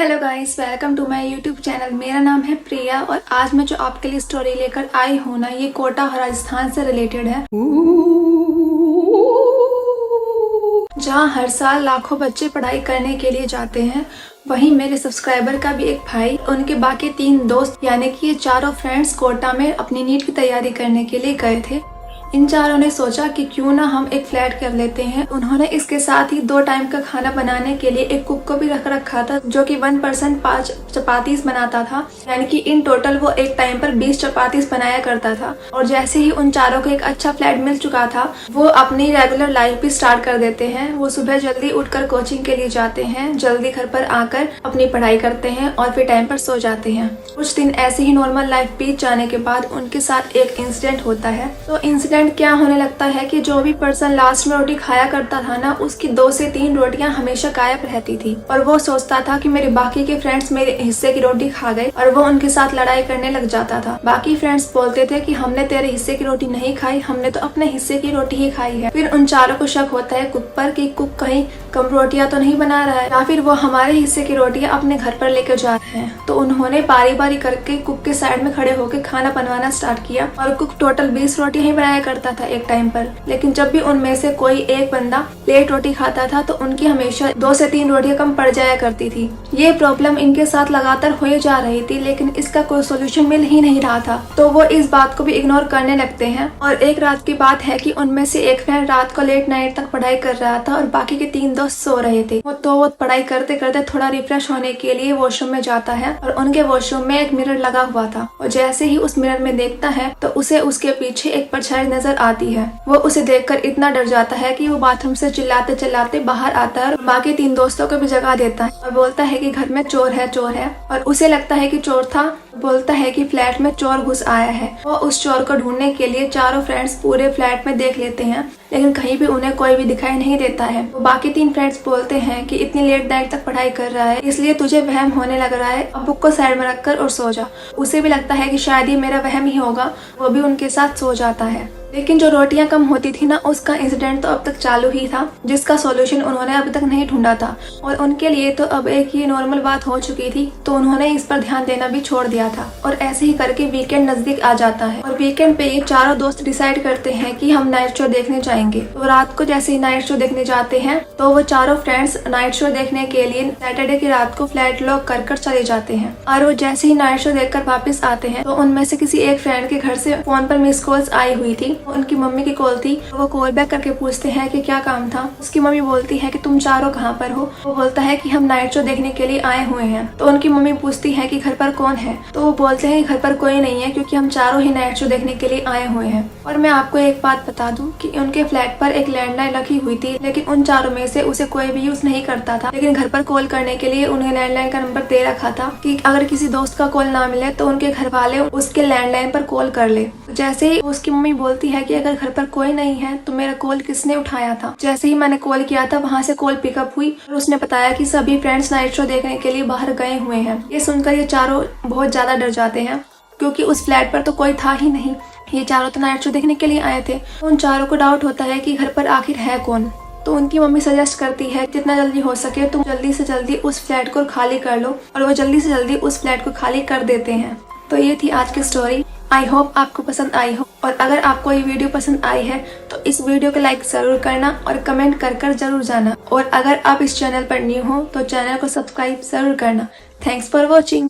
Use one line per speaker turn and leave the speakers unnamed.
Hello guys, welcome to my YouTube channel. मेरा नाम है प्रिया और आज मैं जो आपके लिए स्टोरी लेकर आई हूँ ना, ये कोटा राजस्थान से रिलेटेड है, जहाँ हर साल लाखों बच्चे पढ़ाई करने के लिए जाते हैं। वहीं मेरे सब्सक्राइबर का भी एक भाई, उनके बाकी 3 दोस्त यानी कि ये चारों फ्रेंड्स कोटा में अपनी नीट की तैयारी करने के लिए गए थे। इन चारों ने सोचा कि क्यों ना हम एक फ्लैट कर लेते हैं। उन्होंने इसके साथ ही 2 टाइम का खाना बनाने के लिए एक कुक को भी रख रखा था, जो कि 1 पर्सन 5 चपातीस बनाता था, यानी कि इन टोटल वो एक टाइम पर 20 चपातीस बनाया करता था। और जैसे ही उन चारों को एक अच्छा फ्लैट मिल चुका था, वो अपनी रेगुलर लाइफ भी स्टार्ट कर देते हैं। वो सुबह जल्दी उठकर कोचिंग के लिए जाते हैं, जल्दी घर पर आकर अपनी पढ़ाई करते हैं और फिर टाइम पर सो जाते हैं। कुछ दिन ऐसे ही नॉर्मल लाइफ बीत जाने के बाद उनके साथ एक इंसिडेंट होता है। तो इंसिडेंट क्या होने लगता है कि जो भी पर्सन लास्ट में रोटी खाया करता था ना, उसकी 2 से 3 रोटियां हमेशा गायब रहती थी। और वो सोचता था कि मेरे बाकी के फ्रेंड्स मेरे हिस्से की रोटी खा गए, और वो उनके साथ लड़ाई करने लग जाता था। बाकी फ्रेंड्स बोलते थे कि हमने तेरे हिस्से की रोटी नहीं खाई, हमने तो अपने हिस्से की रोटी ही खाई है। फिर उन चारों को शक होता है कुक पर कि कुक कहीं कम रोटियां तो नहीं बना रहा है, या फिर वो हमारे हिस्से की रोटियां अपने घर पर लेकर जा रहे हैं। तो उन्होंने बारी बारी करके कुक के साइड में खड़े होकर खाना बनवाना स्टार्ट किया, और कुक टोटल 20 रोटियां ही बनाया करता था एक टाइम पर। लेकिन जब भी उनमें से कोई एक बंदा लेट रोटी खाता था, तो उनकी हमेशा 2 से 3 रोटियां कम पड़ जाया करती थी। ये प्रॉब्लम इनके साथ लगातार हो जा रही थी, लेकिन इसका कोई सोल्यूशन मिल ही नहीं रहा था। तो वो इस बात को भी इग्नोर करने लगते हैं। और एक रात की बात है कि उनमें से एक फ्रेंड रात को लेट नाइट तक पढ़ाई कर रहा था और बाकी के 3 दोस्त सो रहे थे। वो पढ़ाई करते करते थोड़ा रिफ्रेश होने के लिए वॉशरूम में जाता है, और उनके वॉशरूम में एक मिरर लगा हुआ था। और जैसे ही उस मिरर में देखता है, तो उसे उसके पीछे एक परछाई नजर आती है। वो उसे देखकर इतना डर जाता है कि वो बाथरूम से चिल्लाते चिल्लाते बाहर आता है, और बाकी 3 दोस्तों को भी जगा देता है और बोलता है कि घर में चोर है, चोर है। और उसे लगता है कि चोर था, बोलता है कि फ्लैट में चोर घुस आया है। वो उस चोर को ढूंढने के लिए चारों फ्रेंड्स पूरे फ्लैट में देख लेते हैं, लेकिन कहीं भी उन्हें कोई भी दिखाई नहीं देता है। वो बाकी 3 फ्रेंड्स बोलते हैं कि इतनी लेट नाइट तक पढ़ाई कर रहा है, इसलिए तुझे वहम होने लग रहा है, अब बुक को साइड में रखकर और सो जा। उसे भी लगता है कि शायद ये मेरा वहम ही होगा, वो भी उनके साथ सो जाता है। लेकिन जो रोटियां कम होती थी ना, उसका इंसिडेंट तो अब तक चालू ही था, जिसका सॉल्यूशन उन्होंने अब तक नहीं ढूंढा था। और उनके लिए तो अब एक ये नॉर्मल बात हो चुकी थी, तो उन्होंने इस पर ध्यान देना भी छोड़ दिया था। और ऐसे ही करके वीकेंड नजदीक आ जाता है, और वीकेंड पे ये चारों दोस्त डिसाइड करते हैं कि हम नाइट शो देखने जाएंगे। तो रात को जैसे ही नाइट शो देखने जाते हैं, तो वो चारों फ्रेंड्स नाइट शो देखने के लिए सैटरडे की रात को फ्लैट लॉक कर चले जाते हैं। और वो जैसे ही नाइट शो देखकर वापस आते हैं, तो उनमें से किसी एक फ्रेंड के घर से फोन पर मिस कॉल्स आई हुई थी। उनकी मम्मी की कॉल थी। तो वो कॉल बैक करके पूछते हैं कि क्या काम था। उसकी मम्मी बोलती है कि तुम चारों कहाँ पर हो। वो बोलता है कि हम नाइट शो देखने के लिए आए हुए हैं। तो उनकी मम्मी पूछती है कि घर पर कौन है। तो वो बोलते हैं कि घर पर कोई नहीं है, क्योंकि हम चारों ही नाइट शो देखने के लिए आए हुए हैं। और मैं आपको एक बात बता दूं कि उनके फ्लैट पर एक लैंडलाइन रखी हुई थी, लेकिन उन चारों में से उसे कोई भी यूज नहीं करता था। लेकिन घर पर कॉल करने के लिए उन्हें लैंडलाइन का नंबर दे रखा था कि अगर किसी दोस्त का कॉल ना मिले तो उनके घर वाले उसके लैंडलाइन पर कॉल कर ले। जैसे ही उसकी मम्मी बोलती है कि अगर घर पर कोई नहीं है तो मेरा कॉल किसने उठाया था। जैसे ही मैंने कॉल किया था, वहाँ से कॉल पिकअप हुई और उसने बताया कि सभी फ्रेंड्स नाइट शो देखने के लिए बाहर गए हुए हैं। ये सुनकर ये चारों बहुत ज्यादा डर जाते हैं, क्योंकि उस फ्लैट पर तो कोई था ही नहीं। ये चारों तो नाइट शो देखने के लिए आए थे। उन चारों को डाउट होता है कि घर पर आखिर है कौन। तो उनकी मम्मी सजेस्ट करती है जितना जल्दी हो सके तुम जल्दी से जल्दी उस फ्लैट को खाली कर लो, और वो जल्दी से जल्दी उस फ्लैट को खाली कर देते हैं। तो ये थी आज की स्टोरी। आई होप आपको पसंद आई हो, और अगर आपको ये वीडियो पसंद आई है तो इस वीडियो को लाइक जरूर करना और कमेंट कर जरूर जाना। और अगर आप इस चैनल पर न्यू हो तो चैनल को सब्सक्राइब जरूर करना। Thanks for watching.